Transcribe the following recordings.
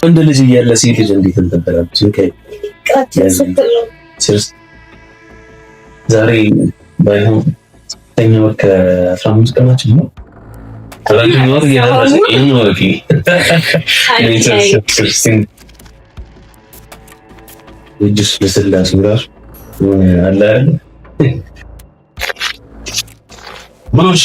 እንደ ልጅ እያለ ሴት ልጅ እንዴት እንተበላች ዛሬ ባይሆን ተኛ ወር ከ15 ቀናችን ነው። አራተኛ ወር እየደረሰ ነው። እጅስ ለስላሴ ራሱ አለ ማሽ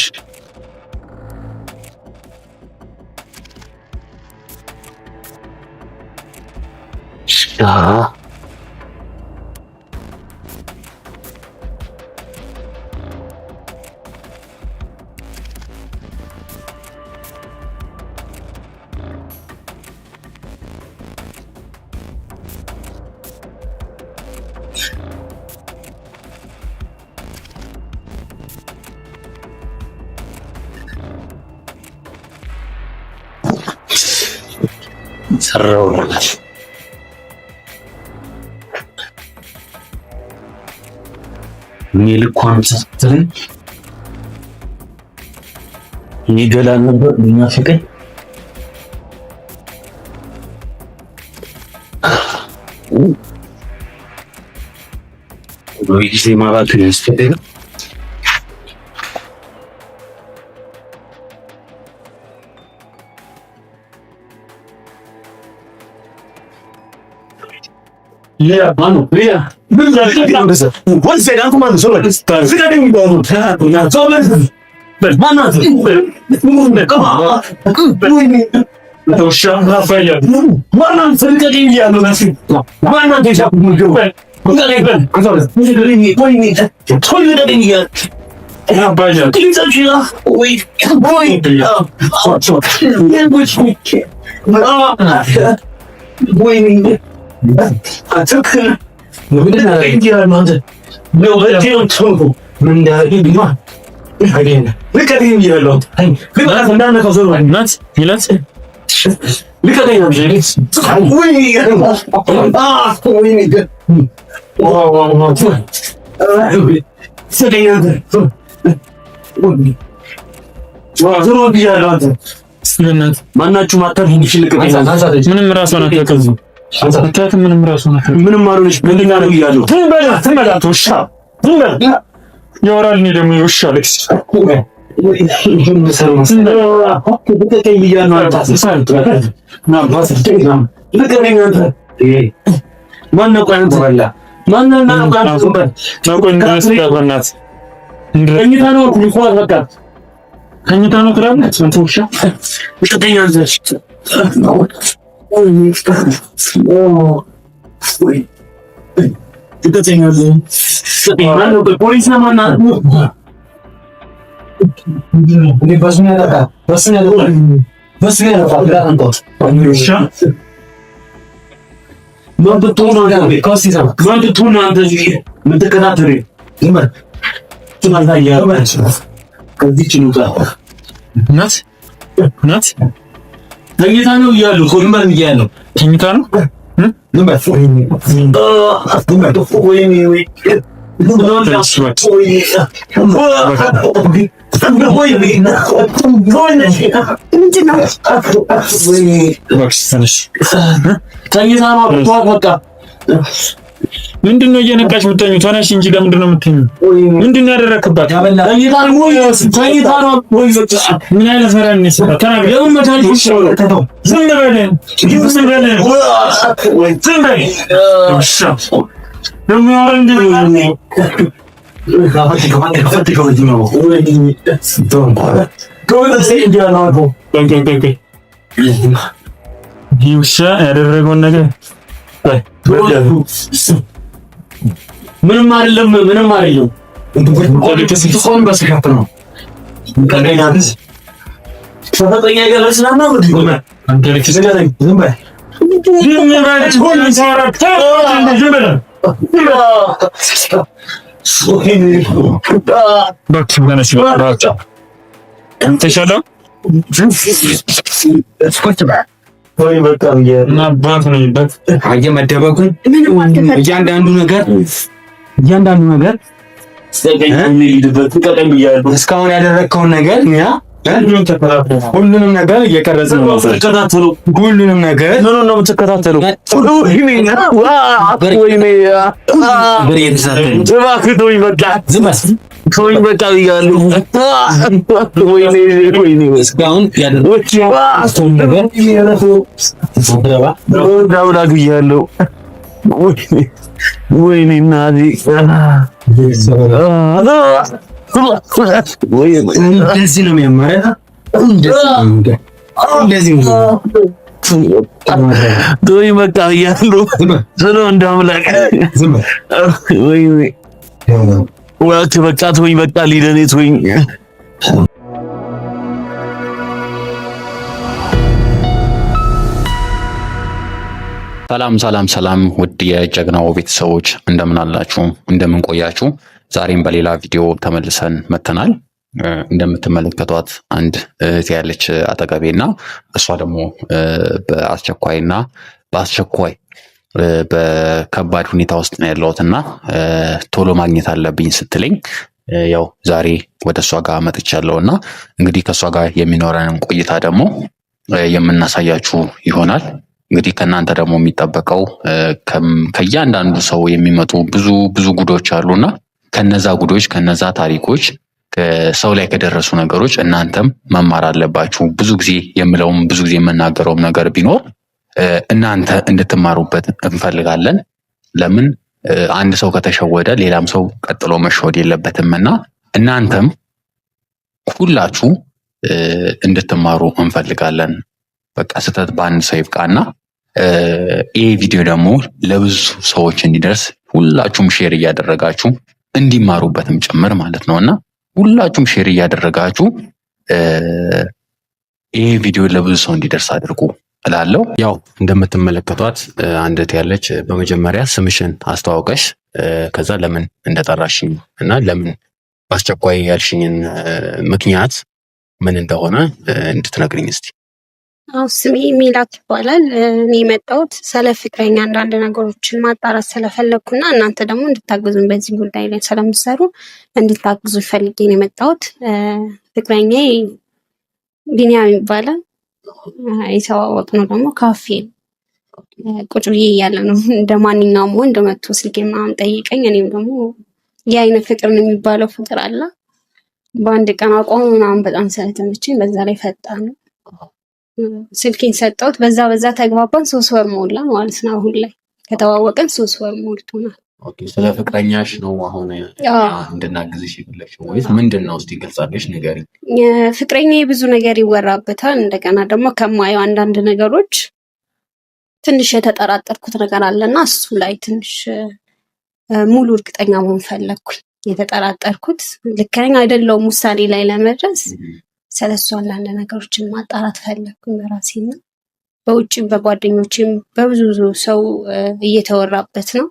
ሰራው ሚልኳን ሰጥተን ይገላ ነበር የሚያፈቀኝ ወይ ጊዜ ማለት ነው ያስፈልጋል። ያ ማኑ ያ ምን ያደርጋል? ወንስ ያንተ ማን ሰው ነው? ዝጋደኝ ይባሉ ታና ዞበል በማናት ተውሻ ራፋያ ማናት ዝጋደኝ ይያሉ ናሲ ማናት ይሻ ሙጆ እንጋለበን አዛለ ዝጋደኝ ወይኔ ቶይለደኝ ያ አባጃ ትንሳችላ ወይ ወይ ወይኔ አትክል ምንድን ነው እንዲያል ማለት ነው ለቴው ቶንኩ ምን እንዳይልማ አይደለም ልከደኝ ይላል አይ ልከደኝ እንዳነካው ዘሮ ናት ይላል ልከደኝ ነው ጀሪስ ወይ ወይ ዋው ዋው ዋው ሰደኛት ዋው ዘሮ ቢያለው አንተ ስለናት ማናችሁ ማታር ይሽልቅ ምንም ራስዋን አታከዙ አንተ ምንም ራሱ ምንም አልሆነሽ ምንድን ነው ይያሉ ትመላ ተውሻ ትመላ ያወራል ነው ደግሞ ይውሻ ለክስ ፖሊስ ነው ማናት እንዴ በስኛ ተካ በስኛ ተካ ተኝታ ነው እያሉ ኮድማን እያሉ ተኝታ ነው ምንድነው እየነቃሽ የምትተኙ? ተነሽ እንጂ ለምንድን ነው የምትተኙ? ምንድነው ያደረክባት? ምን አይነት ፈራን ነው? ተናገር። ለምን መታልሽ? ዝም በል ዝም በል ዝም በል እሺ። ደግሞ እንዴ ይውሻ ያደረገውን ነገር ምንም አይደለም፣ ምንም አይደለም። እያንዳንዱ ነገር እስካሁን ያደረግከውን ነገር እኛ ሁሉንም ነገር እየቀረጽን ነው። ሁሉንም ነገር ምን ነው የምትከታተሉ? በቃ ብያለሁ። እስካሁን ያደረግከውን ነገር ወይኔ እናቴ እንደዚህ ነው የሚያማረው። እንደዚህ ዶይ በቃ ብያለሁ። ስለ እንዳምላክ ወይኔ በቃ ተወኝ፣ በቃ ሊደኔ ተወኝ። ሰላም ውድ የጀግናው ቤተሰቦች እንደምን አላችሁ? እንደምን ቆያችሁ? ዛሬም በሌላ ቪዲዮ ተመልሰን መተናል። እንደምትመለከቷት አንድ እህት ያለች አጠገቤና እሷ ደግሞ በአስቸኳይ በከባድ ሁኔታ ውስጥ ነው ያለሁትና ቶሎ ማግኘት አለብኝ ስትለኝ ያው ዛሬ ወደ እሷ ጋር መጥቻለሁና እንግዲህ ከእሷ ጋር የሚኖረንን ቆይታ ደግሞ የምናሳያችሁ ይሆናል። እንግዲህ ከእናንተ ደግሞ የሚጠበቀው ከእያንዳንዱ ሰው የሚመጡ ብዙ ጉዶች አሉና ከነዛ ጉዶች ከነዛ ታሪኮች ሰው ላይ ከደረሱ ነገሮች እናንተም መማር አለባችሁ። ብዙ ጊዜ የምለውም ብዙ ጊዜ የምናገረውም ነገር ቢኖር እናንተ እንድትማሩበት እንፈልጋለን። ለምን አንድ ሰው ከተሸወደ ሌላም ሰው ቀጥሎ መሸወድ የለበትምና እናንተም ሁላችሁ እንድትማሩ እንፈልጋለን። በቃ ስህተት በአንድ ሰው ይብቃና ይሄ ቪዲዮ ደግሞ ለብዙ ሰዎች እንዲደርስ ሁላችሁም ሼር እያደረጋችሁ እንዲማሩበትም ጭምር ማለት ነውና ሁላችሁም ሼር እያደረጋችሁ ይሄ ቪዲዮ ለብዙ ሰው እንዲደርስ አድርጉ እላለሁ። ያው እንደምትመለከቷት አንድ እህት ያለች፣ በመጀመሪያ ስምሽን አስተዋውቀሽ ከዛ ለምን እንደጠራሽኝ እና ለምን በአስቸኳይ ያልሽኝን ምክንያት ምን እንደሆነ እንድትነግሪኝ እስቲ። ስሜ ሜላት ይባላል። እኔ የመጣሁት ስለ ፍቅረኛ አንዳንድ ነገሮችን ማጣራት ስለፈለግኩና እናንተ ደግሞ እንድታግዙን በዚህ ጉዳይ ላይ ስለምትሰሩ እንድታግዙ ፈልጌ ነው የመጣሁት። ፍቅረኛዬ ቢኒያም ይባላል። የተዋወቅነው ደግሞ ካፌ ቁጭ ብዬ እያለ ነው። እንደ ማንኛውም ወንድ መጥቶ ስልኬ ምናምን ጠይቀኝ። እኔም ደግሞ የአይነት ፍቅር ነው የሚባለው ፍቅር አለ። በአንድ ቀን አቋሙ ምናምን በጣም ስለተመቸኝ በዛ ላይ ፈጣን ነው ስልኬን ሰጠሁት። በዛ ተግባባን። 3 ወር ሞላ ማለት ነው። አሁን ላይ ከተዋወቀን 3 ወር ሞልቶናል። ኦኬ። ስለ ፍቅረኛሽ ነው አሁን እንድናግዝሽ የፈለግሽው ወይስ ምንድነው? እስቲ ግልጽ አድርገሽ ንገሪኝ። ፍቅረኛዬ ብዙ ነገር ይወራበታል። እንደገና ደግሞ ከማየው አንዳንድ ነገሮች ትንሽ የተጠራጠርኩት ነገር አለና እሱ ላይ ትንሽ ሙሉ እርግጠኛ መሆን ፈለግኩኝ። የተጠራጠርኩት ልክ ነኝ አይደለሁም ውሳኔ ላይ ለመድረስ ስለሱ አንዳንድ ነገሮችን ማጣራት ፈለግኩኝ በራሴና በውጭም በጓደኞችም በብዙ ሰው እየተወራበት ነው።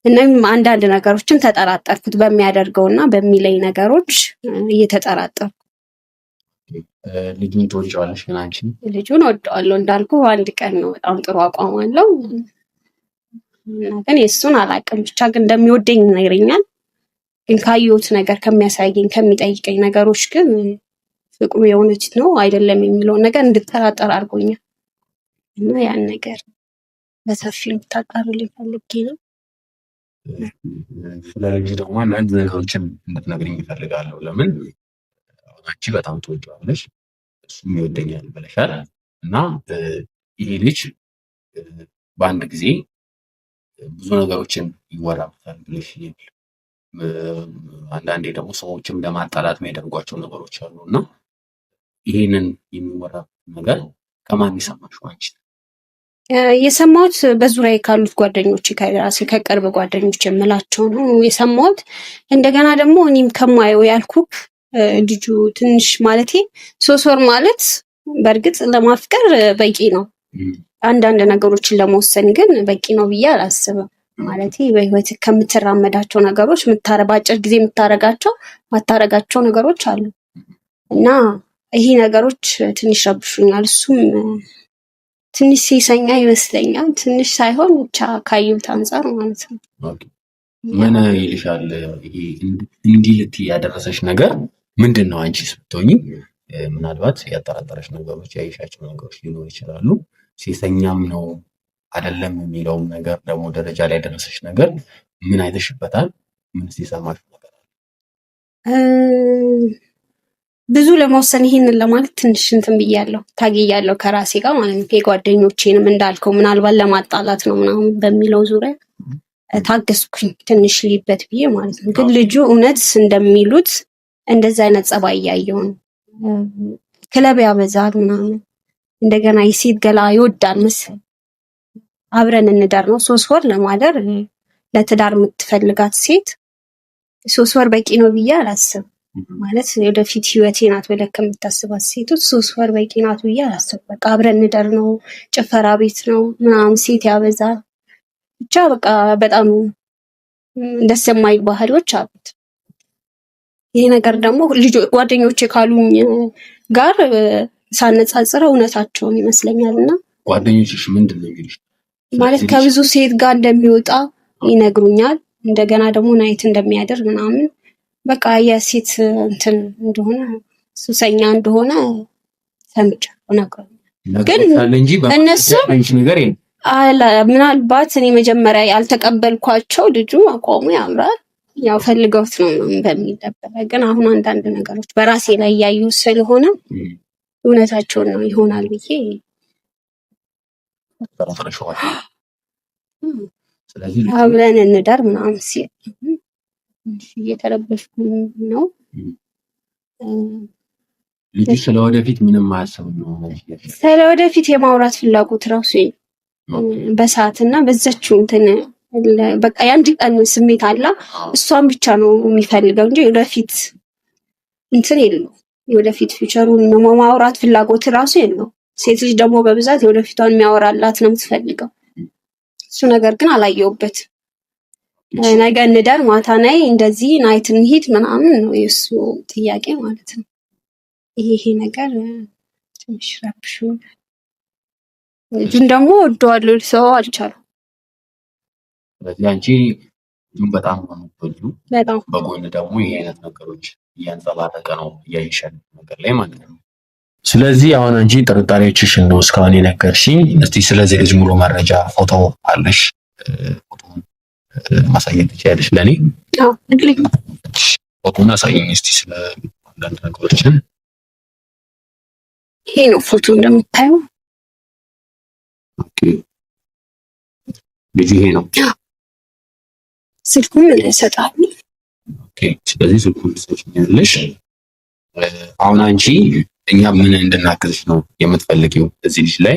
እናም አንዳንድ ነገሮችን ተጠራጠርኩት በሚያደርገውና በሚለይ ነገሮች እየተጠራጠርኩ። ልጁን ትወጂዋለሽ? ግን አንቺ? ልጁን እወደዋለሁ እንዳልኩ አንድ ቀን ነው። በጣም ጥሩ አቋም አለው እና ግን የእሱን አላውቅም። ብቻ ግን እንደሚወደኝ ይነግረኛል። ግን ካየሁት ነገር ከሚያሳየኝ ከሚጠይቀኝ ነገሮች ግን ፍቅሩ የእውነት ነው አይደለም የሚለውን ነገር እንድጠራጠር አድርጎኛል እና ያን ነገር በሰፊው እንድታጣሩልኝ ፈልጌ ነው። ስለ ልጅ ደግሞ አንዳንድ ነገሮችን እንድትነግሪኝ እፈልጋለሁ። ለምን አንቺ በጣም ትወጂዋለሽ እሱም ይወደኛል ብለሻል እና ይሄ ልጅ በአንድ ጊዜ ብዙ ነገሮችን ይወራበታል ብለሽ አንዳንዴ ደግሞ ሰዎችም ለማጣላት የሚያደርጓቸው ነገሮች አሉ እና ይሄንን የሚወራ ነገር ከማን ይሰማሽው አንቺ? የሰማሁት በዙሪያ ካሉት ጓደኞቼ ከራሴ ከቅርብ ጓደኞች የምላቸው ነው የሰማሁት። እንደገና ደግሞ እኔም ከማየው ያልኩክ ልጁ ትንሽ ማለቴ 3 ወር ማለት በእርግጥ ለማፍቀር በቂ ነው። አንዳንድ ነገሮችን ለመወሰን ግን በቂ ነው ብዬ አላስብም። ማለቴ በህይወት ከምትራመዳቸው ነገሮች በአጭር ጊዜ የምታረጋቸው ማታረጋቸው ነገሮች አሉ እና ይሄ ነገሮች ትንሽ ረብሹኛል። እሱም ትንሽ ሲሰኛ ይመስለኛል። ትንሽ ሳይሆን ብቻ ካየሁት አንፃር ማለት ነው። ምን ይልሻል? ይሄ እንዲህ ልትይ ያደረሰሽ ነገር ምንድን ነው? አንቺ ስትሆኚ ምናልባት ያጠራጠረሽ ነገሮች ያየሻቸው ነገሮች ሊኖሩ ይችላሉ። ሴሰኛም ነው አይደለም የሚለውም ነገር ደግሞ ደረጃ ላይ ያደረሰሽ ነገር ምን አይተሽበታል? ምን ሲሰማሽ ነገር አለ? ብዙ ለመወሰን ይሄንን ለማለት ትንሽ እንትን ብያለሁ፣ ታግያለሁ ከራሴ ጋር ማለት ነው። የጓደኞቼንም እንዳልከው ምናልባት ለማጣላት ነው ምናምን በሚለው ዙሪያ ታገስኩኝ ትንሽ ልይበት ብዬ ማለት ነው። ግን ልጁ እውነት እንደሚሉት እንደዛ አይነት ጸባይ እያየሁ ነው። ክለብ ያበዛል ምናምን፣ እንደገና የሴት ገላ ይወዳል መሰለኝ። አብረን እንዳር ነው 3 ወር ለማደር ለትዳር የምትፈልጋት ሴት 3 ወር በቂ ነው ብዬ አላስብም። ማለት ወደፊት ህይወቴ ናት ብለህ ከምታስባት ሴቶች 3 ወር በቂ ናት ብዬ አላስብም። በቃ አብረን እንዳር ነው፣ ጭፈራ ቤት ነው ምናምን፣ ሴት ያበዛል። ብቻ በቃ በጣም ደስ የማይል ባህሪዎች አሉት። ይሄ ነገር ደግሞ ጓደኞቼ ካሉኝ ጋር ሳነጻጽረው እውነታቸውን ይመስለኛልና። ጓደኞችሽ ምንድን ነው የሚሉሽ? ማለት ከብዙ ሴት ጋር እንደሚወጣ ይነግሩኛል። እንደገና ደግሞ ናይት እንደሚያደርግ ምናምን፣ በቃ የሴት እንትን እንደሆነ ሱሰኛ እንደሆነ ሰምቻለሁ ነግረውኛል። ግን እነሱ ምናልባት እኔ መጀመሪያ ያልተቀበልኳቸው ልጁ አቋሙ ያምራል ያው ፈልገውት ነው በሚል ነበረ። ግን አሁን አንዳንድ ነገሮች በራሴ ላይ ያዩ ስለሆነ እውነታቸውን ነው ይሆናል ብዬ ስለዚህ አብረን እንዳር ምናምን ሲል እየተረበሽኩ ነው። ልጁ ስለወደፊት ምንም አያስብም ነው? ስለወደፊት የማውራት ፍላጎት ራሱ በሰዓትና በዛችው እንትን በቃ የአንድ ቀን ስሜት አለ። እሷን ብቻ ነው የሚፈልገው እንጂ ወደፊት እንትን የለው። የወደፊት ፊውቸሩን ማውራት ፍላጎት ራሱ የለው። ሴት ልጅ ደግሞ በብዛት የወደፊቷን የሚያወራላት ነው የምትፈልገው። እሱ ነገር ግን አላየውበት። ነገ እንዳር ማታ ናይ እንደዚህ ናይት እንሂድ ምናምን ነው የሱ ጥያቄ ማለት ነው። ይሄ ነገር ትንሽ ረብሹ። ግን ደግሞ ወደዋለሁ ሰው አልቻለም። ስለዚህ አንቺ ልጁን በጣም ነው የምትወጂው። በጣም በጎን ደግሞ ይሄ አይነት ነገሮች እያንጸባረቀ ነው እያየሻል ነገር ላይ ማለት ነው። ስለዚህ አሁን አንቺ ጥርጣሬዎችሽን ነው እስካሁን የነገርሽኝ። እስቲ ስለዚህ ልጅ ሙሉ መረጃ ፎቶ አለሽ? ፎቶን ማሳየት ትችያለሽ ለኔ? አዎ እንግዲህ ፎቶን አሳየኝ እስቲ ስለ አንዳንድ ነገሮችን። ይሄ ነው ፎቶ እንደምታየው። ኦኬ ልጅ ይሄ ነው። ስልኩን እሰጣለሁ። ኦኬ ስለዚህ ስልኩን ትሰጪኛለሽ። አሁን አንቺ እኛ ምን እንድናግዝሽ ነው የምትፈልጊው? እዚህ ልጅ ላይ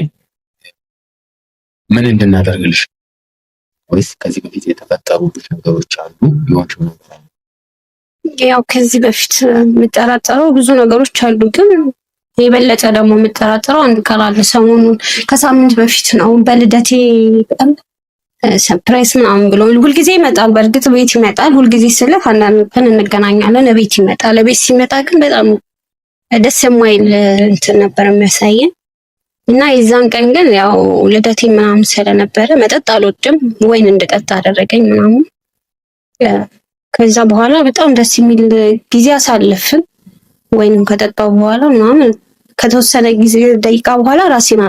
ምን እንድናደርግልሽ? ወይስ ከዚህ በፊት የተፈጠሩ ነገሮች አሉ ይሆንሽ ነው? ያው ከዚህ በፊት የምጠራጠረው ብዙ ነገሮች አሉ፣ ግን የበለጠ ደግሞ የምጠራጠረው አንድ ቀን አለ። ሰሞኑን ከሳምንት በፊት ነው በልደቴ ቀን ሰርፕራይዝ ምናምን ብሎ ሁልጊዜ ይመጣል። በእርግጥ ቤት ይመጣል። ሁልጊዜ ስልህ አንዳንድ ቀን እንገናኛለን። ቤት ይመጣል። ቤት ሲመጣ ግን በጣም ደስ የማይል እንትን ነበር የሚያሳየን እና የዛን ቀን ግን ያው ልደቴ ምናምን ስለነበረ መጠጥ አልወድም፣ ወይን እንድጠጣ አደረገኝ ምናምን። ከዛ በኋላ በጣም ደስ የሚል ጊዜ አሳለፍን። ወይንም ከጠጣው በኋላ ምናምን ከተወሰነ ጊዜ ደቂቃ በኋላ ራሴን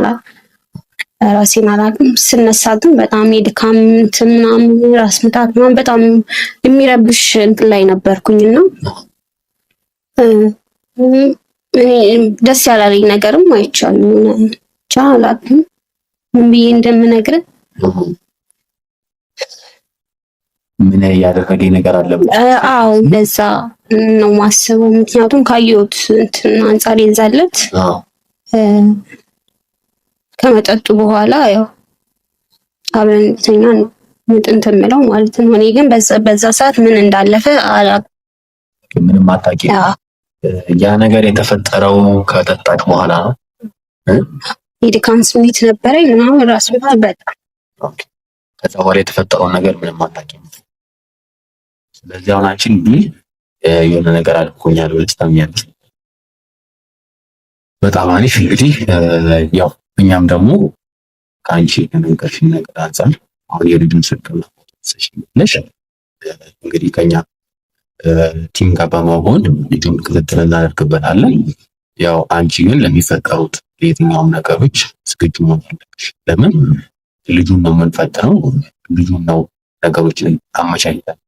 አላውቅም። ስነሳ ግን በጣም የድካም እንትን ምናምን ራስ ምታት ምናምን በጣም የሚረብሽ እንትን ላይ ነበርኩኝና ደስ ያላለኝ ነገርም አይቻልም። ብቻ አላውቅም ምን ብዬ እንደምነግርህ። ምን ያደረገኝ ነገር አለበት? አዎ ለዛ ነው ማስበው። ምክንያቱም ካየሁት እንትን አንጻር ይዛለት ከመጠጡ በኋላ ያው አብረን እንድተኛ ነው እንትን የምለው ማለት ነው። እኔ ግን በዛ ሰዓት ምን እንዳለፈ አላውቅም። ምንም አታውቂም? ያ ነገር የተፈጠረው ከጠጣች በኋላ ነው? የድካም ስሜት ነበረኝ ምናምን ራሱ በጣም ከዛ በኋላ የተፈጠረውን ነገር ምንም አታውቂም። ስለዚህ አሁን አንቺ እንግዲህ የሆነ ነገር አድርጎኛል ብለሽ ታምኛለሽ። በጣም አሪፍ። እንግዲህ ያው እኛም ደግሞ ከአንቺ ከነገርሽን ነገር አንጻር አሁን የልጁን ስልክና ነሽ እንግዲህ ከኛ ቲም ጋር በመሆን ልጁን ክትትል እናደርግበታለን። ያው አንቺ ግን ለሚፈጠሩት የትኛውም ነገሮች ዝግጁ መሆን አለብሽ። ለምን ልጁን ነው የምንፈትነው፣ ልጁን ነው ነገሮችን አመቻችተን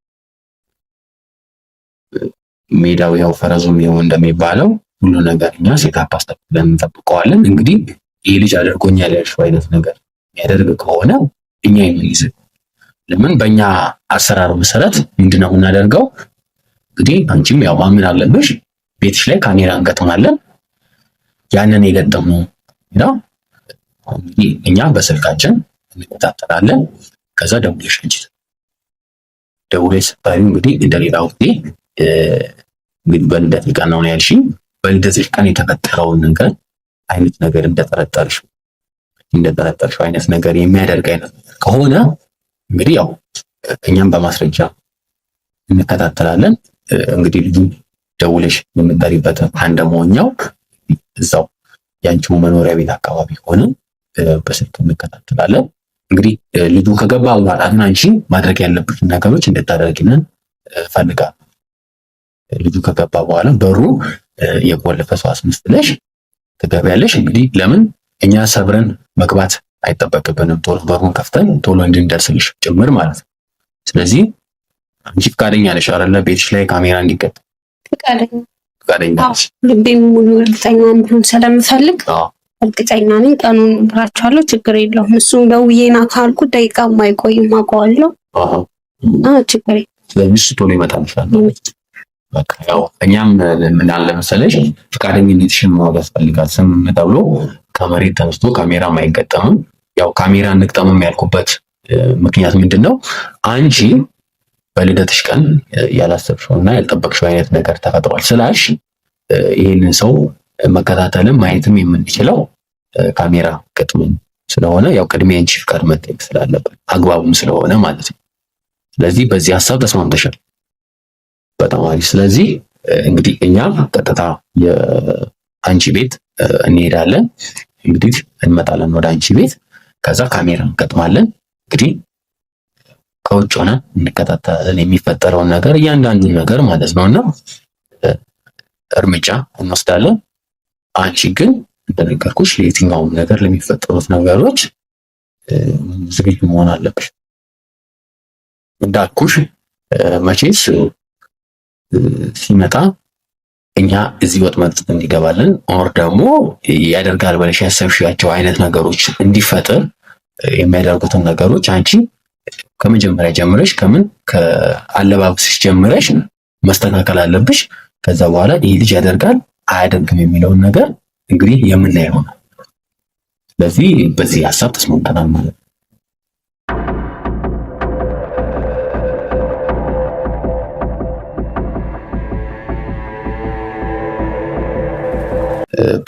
ሜዳው ያው ፈረዙም ይኸው እንደሚባለው ሁሉ ነገር እኛ ሴታፕ አስተካክለን እንጠብቀዋለን። እንግዲህ ይህ ልጅ አድርጎኛል ያልሽው አይነት ነገር የሚያደርግ ከሆነ እኛ ይመይዝ። ለምን በእኛ አሰራር መሰረት ምንድነው የምናደርገው? እንግዲህ አንቺም ያው ማመን አለብሽ፣ ቤትሽ ላይ ካሜራ እንገጥማለን። ያንን የገጠምነው እንግዲህ እኛ በስልካችን እንከታተላለን። ከዛ ደውለሽ አንቺ ደውለሽ ስታዩ እንግዲህ እንደሌላው ጊዜ እንግዲህ በልደት ቀን ነው ያልሽኝ። በልደትሽ ቀን የተፈጠረውን ነገር አይነት ነገር እንደጠረጠርሽው አይነት ነገር የሚያደርግ አይነት ከሆነ እንግዲህ ያው እኛም በማስረጃ እንከታተላለን። እንግዲህ ልጁ ደውለሽ የምትጠሪበት አንደሞኛው እዛው ያንቺው መኖሪያ ቤት አካባቢ ሆነ በስልክ እንከታተላለን። እንግዲህ ልጁ ከገባ በኋላ ግን አንቺ ማድረግ ያለብሽን ነገሮች እንድታደርጊልን ፈልጋለሁ። ልጁ ከገባ በኋላ በሩ የቆለፈ ሰው አስመስለሽ ትገቢያለሽ። እንግዲህ ለምን እኛ ሰብረን መግባት አይጠበቅብንም፣ ቶሎ በሩን ከፍተን ቶሎ እንድንደርስልሽ ጭምር ማለት ነው። ስለዚህ አንቺ ፈቃደኛ ነሽ አይደለ? ቤትሽ ላይ ካሜራ እንዲገጠም ፈቃደኛ ነሽ? ልቤም ሙሉ እርግጠኛ እንዲሆን ስለምፈልግ እርግጠኛ ነኝ። ቀኑን እግራቸዋለሁ፣ ችግር የለውም። እሱም ደውዬና ካልኩ ደቂቃ የማይቆይም አውቀዋለሁ። ችግር የለም። ስለዚህ እሱ ቶሎ ይመጣልሻል። በቃ ያው እኛም ምን አለ መሰለሽ ፈቃደኝነትሽን ማወቅ ያስፈልጋል። ስም ተብሎ ከመሬት ተነስቶ ካሜራ አይገጠምም። ያው ካሜራ እንግጠምም ያልኩበት ምክንያት ምንድን ነው? አንቺ በልደትሽ ቀን ያላሰብሽውና ያልጠበቅሽው አይነት ነገር ተፈጥሯል ስላልሽ ይህንን ሰው መከታተልም ማየትም የምንችለው ካሜራ ገጥመን ስለሆነ ያው ቅድሚያ አንቺ ፍቃድ መጠየቅ ስላለበት አግባቡም ስለሆነ ማለት ነው። ስለዚህ በዚህ ሀሳብ ተስማምተሻል? በጣም አሪፍ። ስለዚህ እንግዲህ እኛ ቀጥታ የአንቺ ቤት እንሄዳለን። እንግዲህ እንመጣለን ወደ አንቺ ቤት። ከዛ ካሜራ እንገጥማለን። እንግዲህ ከውጭ ሆነን እንከታተላለን የሚፈጠረውን ነገር እያንዳንዱን ነገር ማለት ነውና እርምጃ እንወስዳለን። አንቺ ግን እንደነገርኩሽ ለየትኛውም ነገር ለሚፈጠሩት ነገሮች ዝግጁ መሆን አለብሽ። እንዳልኩሽ መቼስ ሲመጣ እኛ እዚህ ወጥመድ እንዲገባለን ኦር ደግሞ ያደርጋል ብለሽ ያሰብሻቸው አይነት ነገሮች እንዲፈጠር የሚያደርጉትን ነገሮች አንቺ ከመጀመሪያ ጀምረሽ ከአለባበስሽ ጀምረሽ መስተካከል አለብሽ። ከዛ በኋላ ይህ ልጅ ያደርጋል አያደርግም የሚለውን ነገር እንግዲህ የምናየው ነው። ስለዚህ በዚህ ሀሳብ ተስማምተናል ማለት ነው።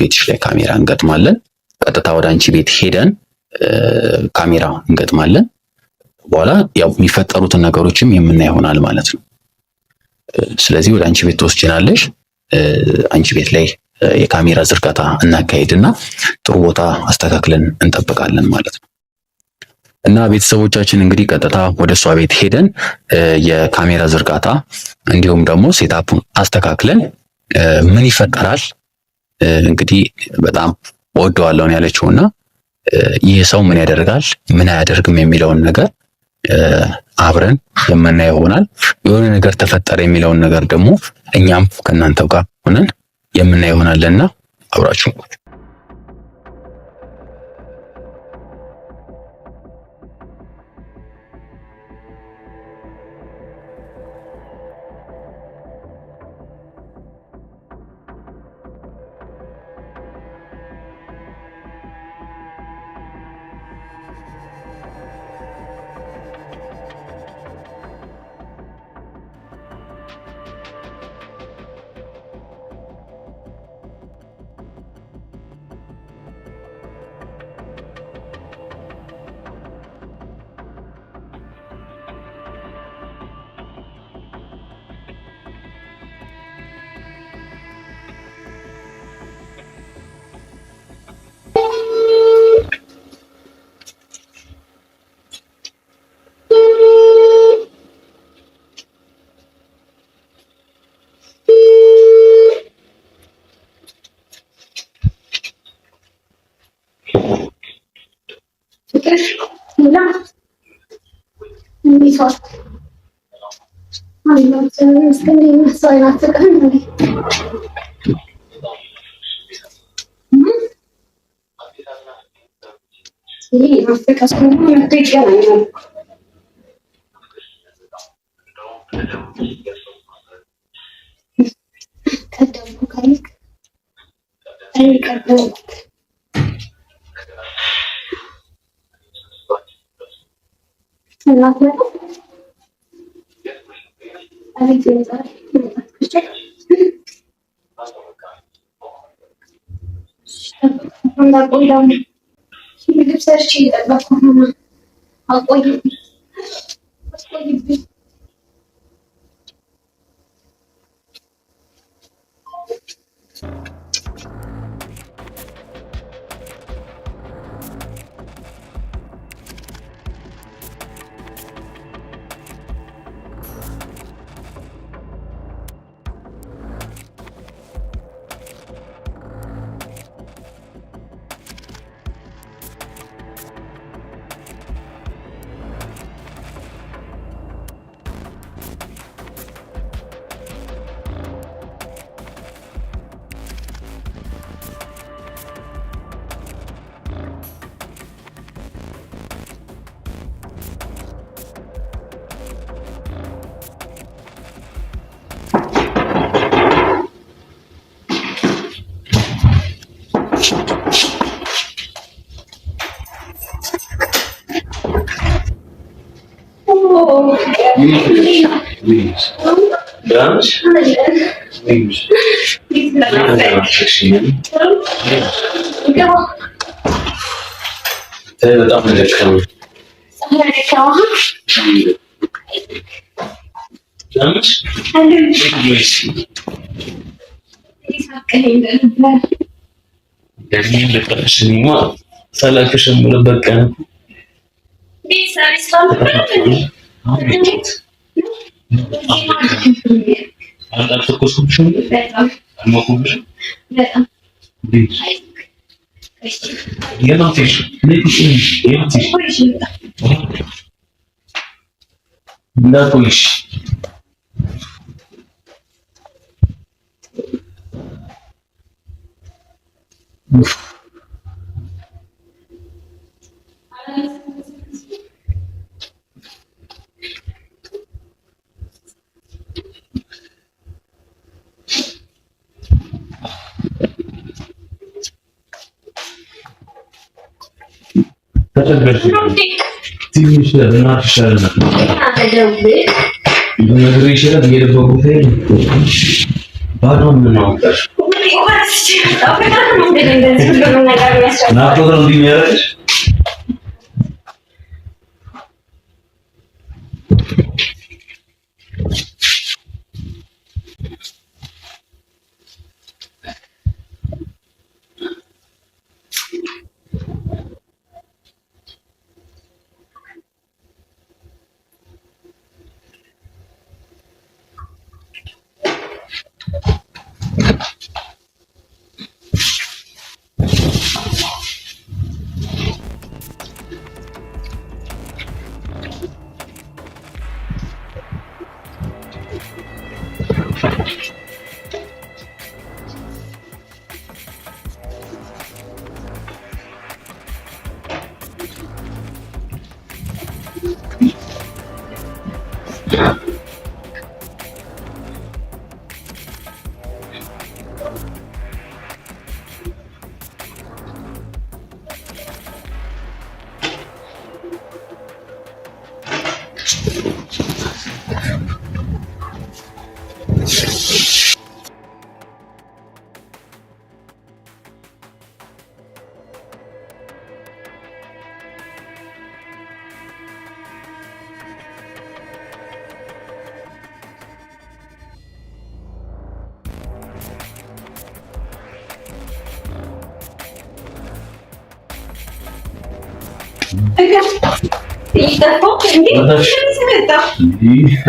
ቤትሽ ላይ ካሜራ እንገጥማለን። ቀጥታ ወደ አንቺ ቤት ሄደን ካሜራ እንገጥማለን። በኋላ ያው የሚፈጠሩትን ነገሮችም የምናየው ይሆናል ማለት ነው። ስለዚህ ወደ አንቺ ቤት ትወስጂናለሽ። አንቺ ቤት ላይ የካሜራ ዝርጋታ እናካሄድና ጥሩ ቦታ አስተካክለን እንጠብቃለን ማለት ነው። እና ቤተሰቦቻችን እንግዲህ ቀጥታ ወደ እሷ ቤት ሄደን የካሜራ ዝርጋታ እንዲሁም ደግሞ ሴታፑን አስተካክለን ምን ይፈጠራል እንግዲህ በጣም ወደዋለሁ ያለችውና ይህ ሰው ምን ያደርጋል ምን አያደርግም የሚለውን ነገር አብረን የምናየው ይሆናል። የሆነ ነገር ተፈጠረ የሚለውን ነገር ደግሞ እኛም ከእናንተው ጋር ሆነን የምናየው ይሆናልና አብራችሁ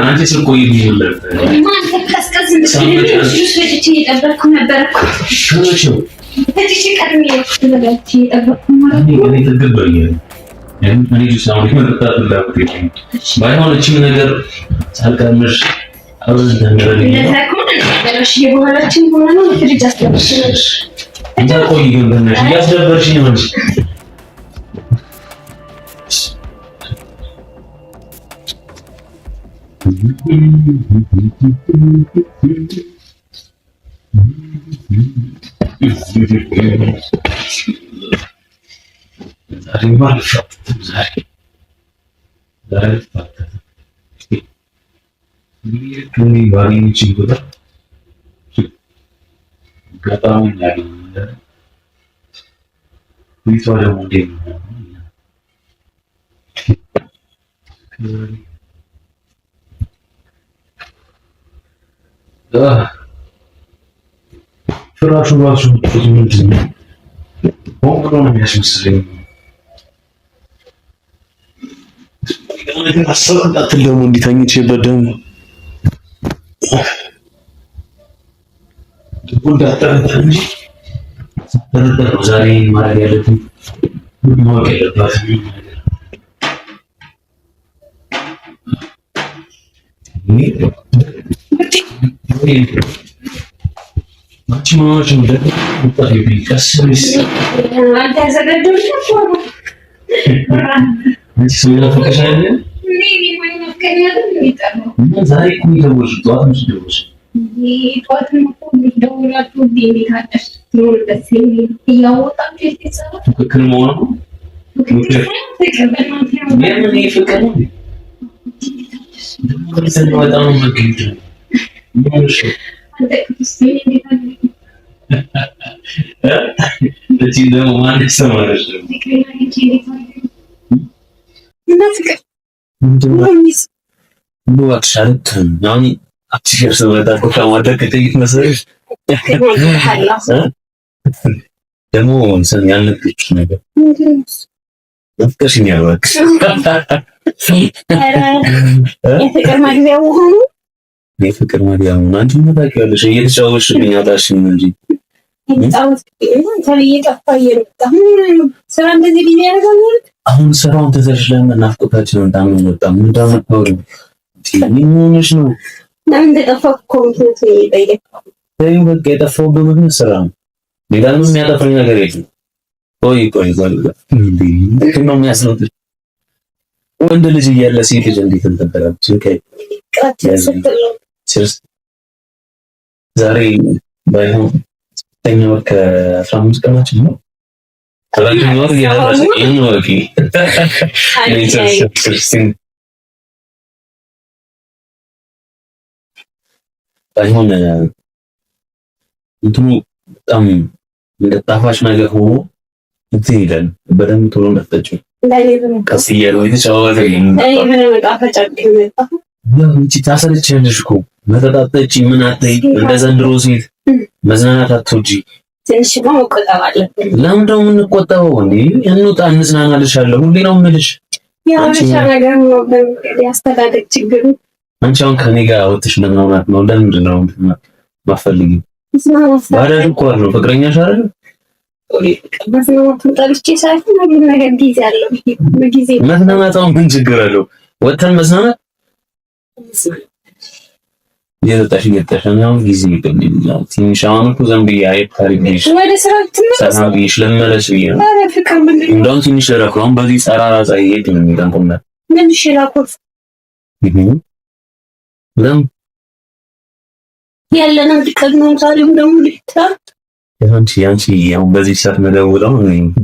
አንቺ ስቆይ ይሙላል ማን ተከስከስ እንደዚህ ጁስ ወጪ እየጠበቅኩ ነበር እኮ እሺ ቀድሜ እየጠበቅኩ ማለት ነው። እኔ ጁሳውን መጠጣት ላኩት ባይሆን እቺ ነገር ሳልቀምሽ አብረን ተነረኝ የበኋላችን ሆነ ነው ፍሪጅ አስተባብሽ እንዴ ቆይ ግን በእናትሽ እያስደበርሽኝ ነው እንጂ ዛሬ ማለት ዛሬ ከኔ ባሪዎች ይጎዳ ገጣሙ ያገኘ ቢቷ ደግሞ ፍራሹ ራሱ ምንድን ነው? ሆኖ ነው የሚያስመስለኝ። አሰራጣት ደግሞ እንዲታኝቼበት ደግሞ እንዳጠረጠር እንጂ ጠረጠር ነው ዛሬ ማድረግ ያለብን ማወቅ የለባትም። ደግሞ እንሰን ያልነገርኩሽ ነገር ናፍቀሽኛል። እባክሽ የፍቅር መግቢያው ሆኖ የፍቅር መግቢያው ሆኖ አንቺ ምን ታውቂያለሽ? እየተጫወትሽብኝ አታሽኝ እንጂ ስራ እንደዚህ ቢዚ ያደርጋል። አሁን ስራውን ተዘርሽ ለምን ናፍቆታችን በጣም በጣም እንዳመጣው ምን ሆነሽ ነው? ለምን ተጠፋው? ኮሚትመንት ነው የጠየቀው። በቃ የጠፋሁበት ምክንያት ስራ ነው። ሌላ ምንም የሚያጠፋኝ ነገር የለም። ቆይ ነው የሚያስነውት ወንድ ልጅ እያለ ሴት ልጅ እንዴት እንተበላች? ዛሬ ባይሆን ተኛ ወር ከ15 ቀናችን ነው። ተራጅም ወር ያደረሰ ወቂ ባይሆን እንትኑ በጣም እንደጣፋጭ ነገር ሆኖ እንትን ይላል። በደንብ ቶሎ እንደተጠጪው ቀስ እያለ የተጫወተ እንጂ ታሰለችልሽ እኮ መጠጣጠጪ ምን አትይ። እንደ ዘንድሮ ሴት መዝናናት አትወጂ። ትንሽ ነው መቆጠብ አለብን። ለምን ደግሞ የምንቆጠበው? እንዴ እንውጣ፣ እንዝናናልሻለሁ። ሁሌ ነው የምልሽ። ያለሽ ነገር ነው ያስተዳደግ ችግሩ። አንቺ አሁን ከኔ ጋር ወጥሽ ለማውራት ነው። ለምንድን ነው ማፈልጊ? ባዳጅ እኮ ነው ፍቅረኛሽ አይደል? መዝናናት ምን ችግር አለው? ወጥተን መዝናናት የጠጣሽ ነው ጊዜ ይገኛል። ትንሽ አሁን እኮ ዘንብ አይታሪሽ ወደ ስራ ተሰናብሽ ለመለስ ብዬ ነው። እንደውም ትንሽ ረክሮም በዚህ ጸራራ ፀሐይ ሄድ ነው የሚጠንቁና ምን ይሽላኮፍ ለም ያለና ድቀት ነው። ዛሬም ደግሞ ልታ ያንቺ ያው በዚህ ሰዓት መደውለው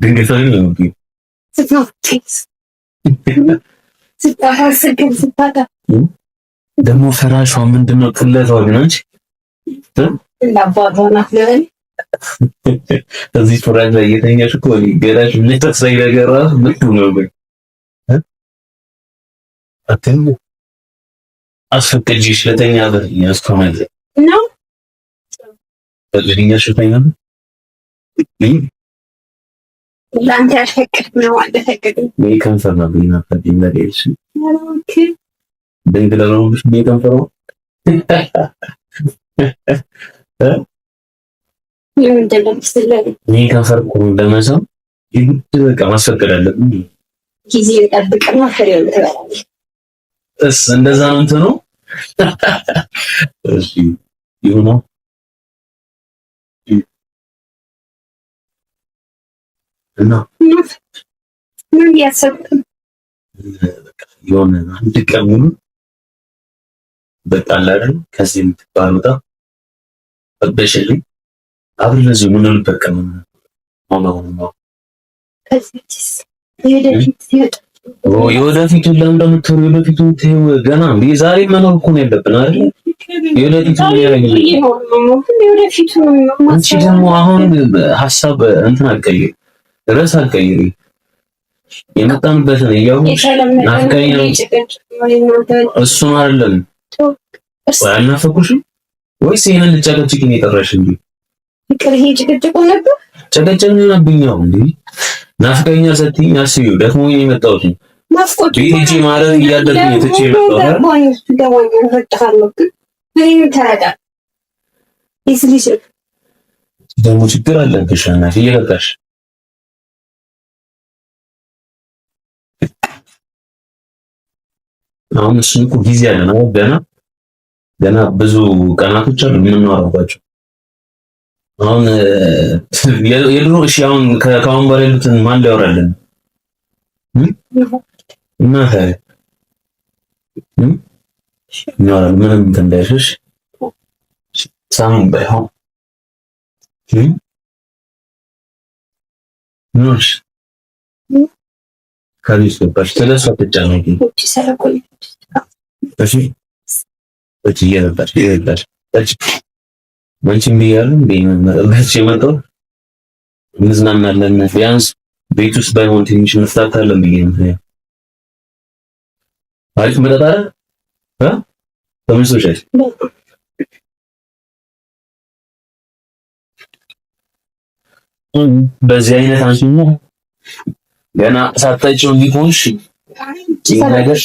ድንገት ነው ስታታ ደግሞ ፈራሿ ምንድነው? ቅለቷ ግን አንቺ እንዳባቷና ለበል እዚህ ፍራሽ ላይ እየተኛሽ እኮ ገላሽ ለተሳይ ነገር ራሱ ምንድን ነው ወይ አትም አስፈቅጂሽ ለተኛ ያስቆማል ነው በልኝሽ ተኛ ለአንተ ያልፈቅድ ነው አልፈቅድ ምን ከንፈር ነው ቢናፈቅኝ ነገርሽ ኦኬ ድንግለው ምን ከንፈሩ ለምን ደለም ስለኝ ምን ከንፈር እኮ እንደመሰው ይግድ በቃ ማስፈቀድ አለብኝ ጊዜ ጠብቅና ፍሬውን ትበላለህ። እንደዛ ነው እንትኑ። እሺ ይሁን እና ምን ያሰብክ የሆነ አንድ ቀን ሙሉ በቃ አይደል ከዚህ የምትባሉታ በበሽልኝ አብረን እዚሁ ምን እንጠቀም ነው ከዚህስ የወደፊቱን ለምን እንደምትሆን የወደፊቱን ገና እንዴ ዛሬ መኖር እኮ ነው ያለብን አይደል? የወደፊቱን አንቺ ደግሞ አሁን ሀሳብ እንትን አትቀይሪ፣ ርዕስ አትቀይሪ። የመጣንበትን እያወቅሽ ናፍቀኝ ነው እሱን አይደለም አልናፈቁሽም ወይስ ይሄንን ልጨቀጭቅኝ የጠራሽ እንዴ? ፍቅር ይሄ ጭቅጭቁ ነበር ጨቀጨቅኝ ነብኛው እንዴ? ናፍቀኛል ስትይኝ አስቢው ደክሞኝ ነው የመጣሁት። ናፍቆት ቢጂ ማለት እያደረኩኝ እትቼ የመጣሁት ደግሞ ችግር አለብሽ እናቴ እየበቃሽ አሁን እሱን እኮ ጊዜ አለ ነው ገና ብዙ ቀናቶች አሉ የምናወራባቸው። አሁን የድሮ እሺ አሁን ከአሁን በላይ ያሉትን ማን ሊያወራልን እና ምንም እንዳይሸሽ ሳምን ባይሆን ኖሽ ከዚህ ገባሽ ስለሷ ተጫነቂ እሺ እቺ የነበርሽ እቺ ወንጭም ቢያሉ በመረበች የመጣው እንዝናናለን ቢያንስ ቤት ውስጥ ባይሆን ትንሽ እንፍታታለን ብዬ ነው። አሪፍ መጠጥ አይደል? ተመችቶሻል? በዚህ አይነት አንቺማ ገና ሳታጭው ሊሆንሽ ነገር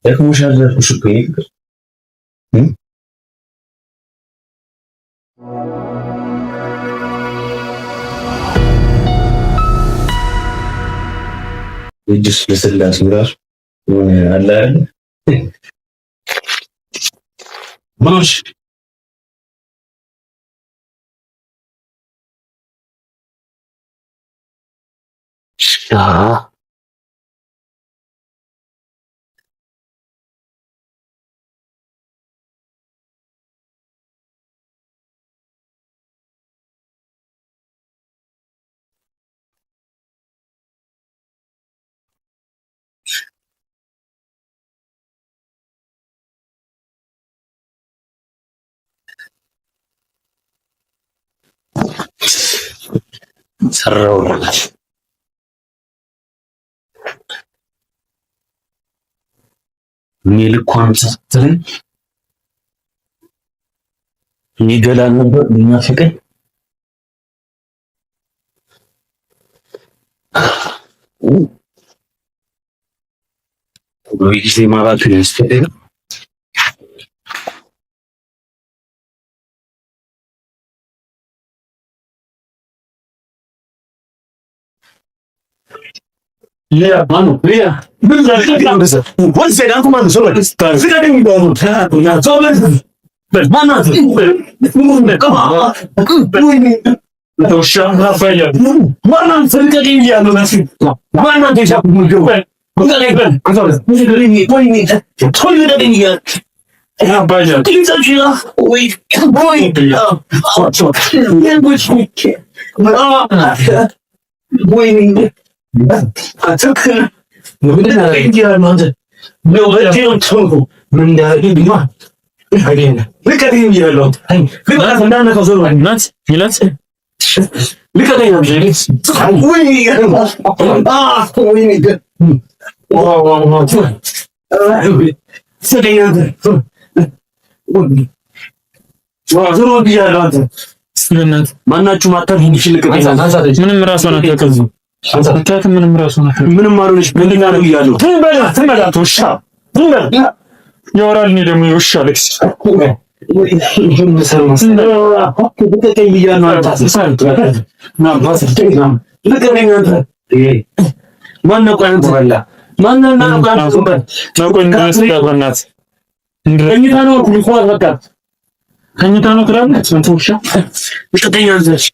ደክሞሻል አልኩሽ እኮ ይቅር እጅስ ለስላሴ ራሱ አለ አይደል? ምኖሽ ሰራውላሽ ሚልኳን ሰጥተኝ ይገላል ነበር የሚያፈቀኝ ወይ ጊዜ ማራቱ ያስፈልግ ያ ማኑ ያ ምን ዘርጋንሰ ወንስ ዳንኩ ማኑ ሰው ዝጋደኝ ባኑ ያ ዞበን በማናት ምን ከማ ተውሻ ራፋያ ማናን ዝጋደኝ ያለው ናሲ ማናን ተሻኩ ሙጆ ወጋለበን አንተ ዝጋደኝ ወይኔ ቶይደኝ ያ ያ ባጃ ትንጻችላ ወይ ቦይ ያ አቶ የንጉስ ሚኬ ወይኔ አትክ ምን ያደርጋል ማለት ነው ወዲያው ተንኩ ምን ያደርጋል አይደል ልቀጥኝ ይላል ልቀጥ እንዳነከው ዘሮ እናት ይላል ልቀጥኝ ነው ጀሪስ ወይ ወይ ዋው ዋው ሰደኛት ዘሮ ይላል አንተ ስለናት ማናችሁ ማታር እንዲሽ ልቀጥኝ ምንም ራስዋን አትከዙ አንተ ምንም ራሱ ነገር ምንም አልሆነሽ ምንድን ነው ይያለው ትመላት ውሻ ያወራል ነው ደግሞ ውሻ ለክስ ማነው ቆይ አንተ በላ ማነው ነው ቆይ አንተ ነው ቆይ እንደሰጣበናት ከኝታ ነው ኩልኳት በቃ ከኝታ ነው ትላለች አንተ ውሻ ውሸተኛ ነሽ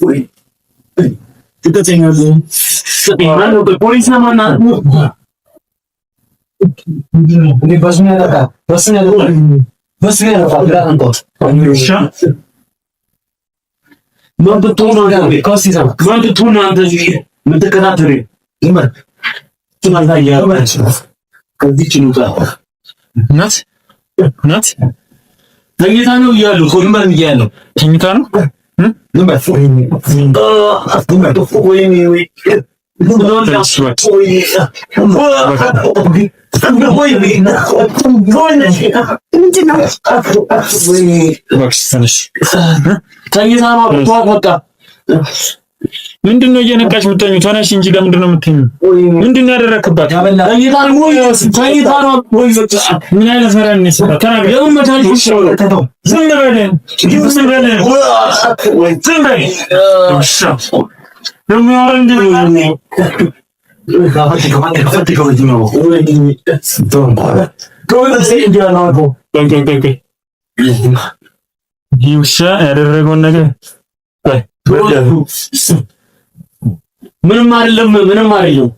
ወይ ትተኛ ነው ፖሊስ ነው ማናት እኔ በስሚያ ለካ በስሚያ ለካ አንተ ውሻ ማን ብትሆን ነው ካሲሳ ማን ብትሆን ነው አንተ እዚህ የምትከታተል ይመር ትናንታያ ከዚህ ችሉታ ናት ተኝታ ነው እያሉ ኮንበር እያሉ ተኝታ ነው ንበር ወይ ምንድን ነው እየነቃች የምትተኙ? ተነሽ እንጂ ለምንድን ነው የምትተኙ? ምንድን ነው ያደረክባት? ምን አይነት ፈራን ነው? ተናገር። ዝም በለን ይህ ውሻ ያደረገውን ነገር ምንም አይደለም። ምንም አይደለም።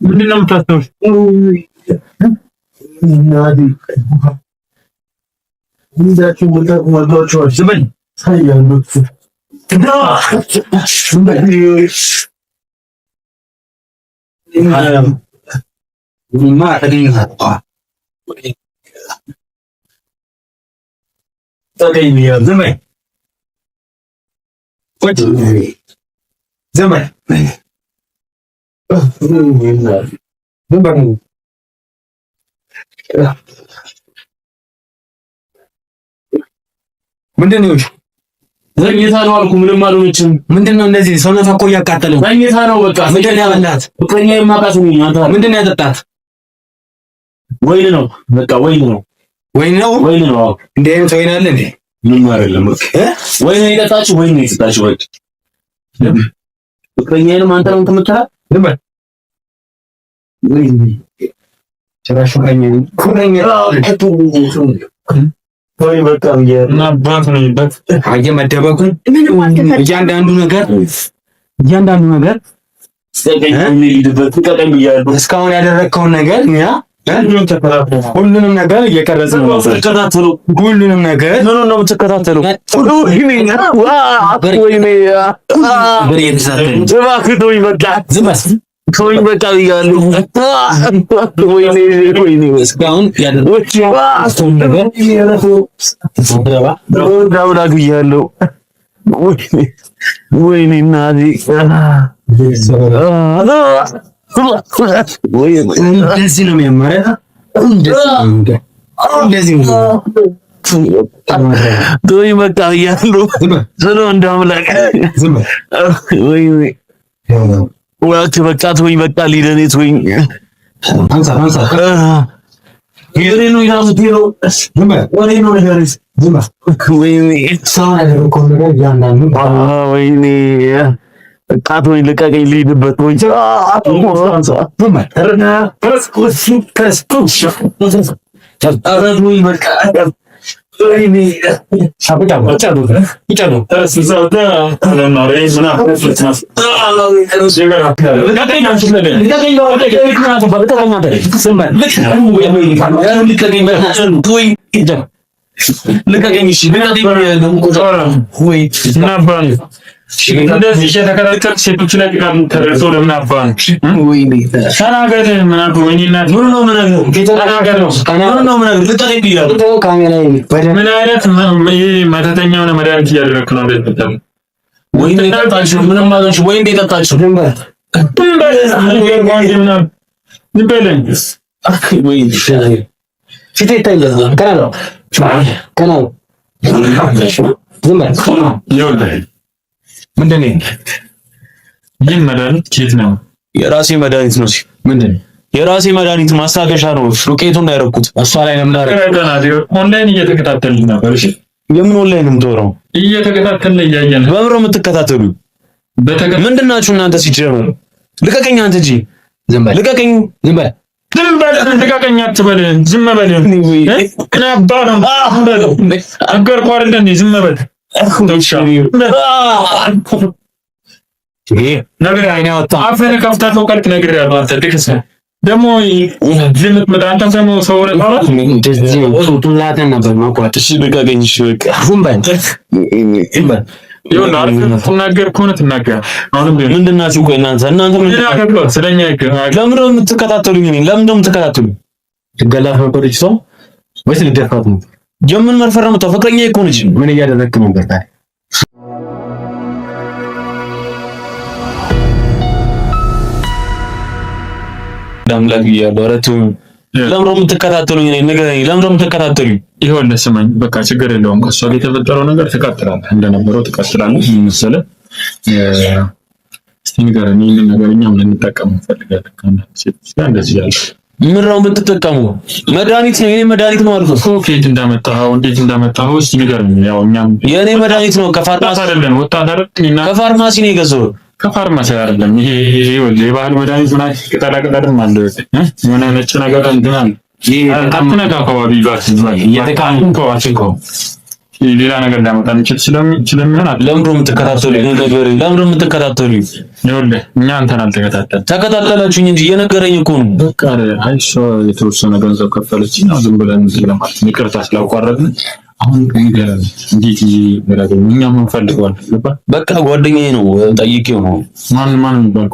ምንድን ነው የምታስተውል? ዘመን ምንድን ነው? ዘግይታ ነው አልኩ። ምንም አልሆነችም። ምንድን ነው እንደዚህ ሰውነቷ እኮ እያቃጠለ ነው። ዘግይታ ነው በቃ። ምንድን ነው ያበላት? ፍቅረኛ የማውቃት ነው። አንተ ምንድን ነው ያጠጣት? ወይን ነው በቃ። ወይን ነው ወይን ነው። እንዴ አይነት ወይን አለ እንዴ? ምን አይደለም። ወይን የጠጣችው ወይን ነው የጠጣችው። በቃ ፍቅረኛዬንም አንተ ነው የምትመጣው። ዝም በል ጭራሽ ፍቅረኛ ወይ በቃ እና ባንክ ነው ይበት አየመደበኩን እያንዳንዱ ነገር እስካሁን ያደረግከውን ነገር ሁሉንም ነገር እየቀረጽን ነው። ሁሉንም ነገር ምኑን ነው የምትከታተሉ? ተወኝ በቃ ብያለሁ። ወይኔ እስካሁን ያደረግከውን ነገር ዳውላግ ብያለሁ። ወይኔ እናቴ እንደዚህ ነው የሚያማረው። እንደዚህ ነው ተወኝ በቃ ብያለሁ። ስለ እንዳምላክ ወይኔ ወላክ በቃ ተወኝ በቃ ሊደኔት ወይኝ አንሳ ይሄ ነው ያዙት ነው ወሬ ነው ነገር ዝም ወይኔ ሳራ ያደረገው ነገር ያንዳንዱ ወይኔ በቃ ተወኝ ልቀቀኝ ልሂድበት ወይ አንሳ ዝም ተረና ተረዱ ይበቃ ወይኔ ሻብታ ወጣዱ ይጫሉ ተስዛውታ አለማሬ ዝና ፍልስናስ እንደዚህ እየተከራከርክ ሴቶች ላይ ቃል ተረሶ ለምን አባን ወይኔ ተናገር ምን አልኩ? ወይኔና ምን ነው ተናገር ነው ልጠይቅ ይላል ካሜራ ምን አይነት መተተኛ ሆነ መድኃኒት እያደረግክ ነው? ወይ እንደጠጣችሁ ምንም ማለት ወይ እንደጠጣችሁ ፊት ይታያል። ከና ዝም በል። ምንድን ነው ይህ መድኃኒት? ኬት ነው? የራሴ መድኃኒት ነው። ምንድን ነው? የራሴ መድኃኒት ማስታገሻ ነው። ዱቄቱን እንዳይረኩት እሷ ላይ ለምን ኦንላይን እየተከታተልን ነበር። እሺ የምን ኦንላይን የምትወራው? እየተከታተልን እያየን ነው። በምሮ የምትከታተሉ ምንድን ናችሁ እናንተ? ሲጀመር ልቀቀኝ አንተ እንጂ ዝም በል። ልቀቀኝ። ዝም በል። ዝም በል። ልቀቀኝ አትበል። ዝም በል። እኔ አባ ነው ነገርኩህ አይደል እንዴ? ዝም በል። ነገር አይኔ ወጣ። አፈነ ከፍተህ ተውቀልክ ነገር ያለው አንተ ድክስ ደግሞ ዝምት መጣ። አንተም ደግሞ ሰው ወራራት እንደዚህ ቱላተን ነበር ማቋጥ። እሺ ልቀቀኝ። እሺ በቃ ዝም በል። ዝም በል። ይሁን አልኩ። ተናገር ከሆነ ተናገር። አሁንም ምንድን ናችሁ? ቆይ እናንተ ምን ተናገር? ስለኛ ለምን ነው የምትከታተሉኝ? ለምን ነው የምትከታተሉኝ? ትገላት ነበር እሷ ወይስ ልደፋት ነው? የምን መርፈር ነው? ፍቅረኛ እኮ ነች። ምን እያደረግክ ነበር ታዲያ? ዳምላክ ይያለው አረቱ ለምን ነው የምትከታተሉኝ? ንገረኝ፣ ለምን ነው የምትከታተሉኝ? ይኸውልህ ስማኝ፣ በቃ ችግር የለውም። ከሷ ጋር የተፈጠረው ነገር ትቀጥላለህ፣ እንደነበረው ትቀጥላለህ። ምን መሰለህ እስቲ ንገረኝ፣ ይሄን ነገር እኛም ልንጠቀም እንፈልጋለን። እንደዚህ ያለ ምን ነው የምትጠቀሙ? መድኃኒት ነው፣ የኔ መድኃኒት ነው አልኩህ እኮ። ከየት እንዳመጣኸው እንዴት እንዳመጣኸው እስቲ ንገረኝ። ያው እኛም የኔ መድኃኒት ነው፣ ከፋርማሲ አይደለም፣ ወጣት አይደለም፣ ከፋርማሲ ነው የገዛሁት። ከፋርማሲ አይደለም። ይሄ የባህል መድኃኒት ማለት ቅጠላ ቅጠልም አለ የሆነ ነጭ ነገር እንትን አለ። ይሄ አጥነካ አካባቢ ጋር እየተካንኩ ከዋችንኮ ሌላ ነገር እንዳመጣ እንችል ስለሚሆን ለምን ነው የምትከታተሉኝ? ለምን ነው የምትከታተሉኝ? ይኸውልህ እኛ አንተን አልተከታተልን። ተከታተላችሁኝ እንጂ እየነገረኝ እኮ ነው። በቃ አይሶ የተወሰነ ገንዘብ ከፈለችኝ ነው ዝም ብለን እንትን ለማለት ይቅርታ ስላቋረጥን አሁን ንገረን እንዴት ይረጋጋል? እኛም እንፈልገዋለን። በቃ ጓደኛዬ ነው ጠይቄው ነው። ማን የሚባል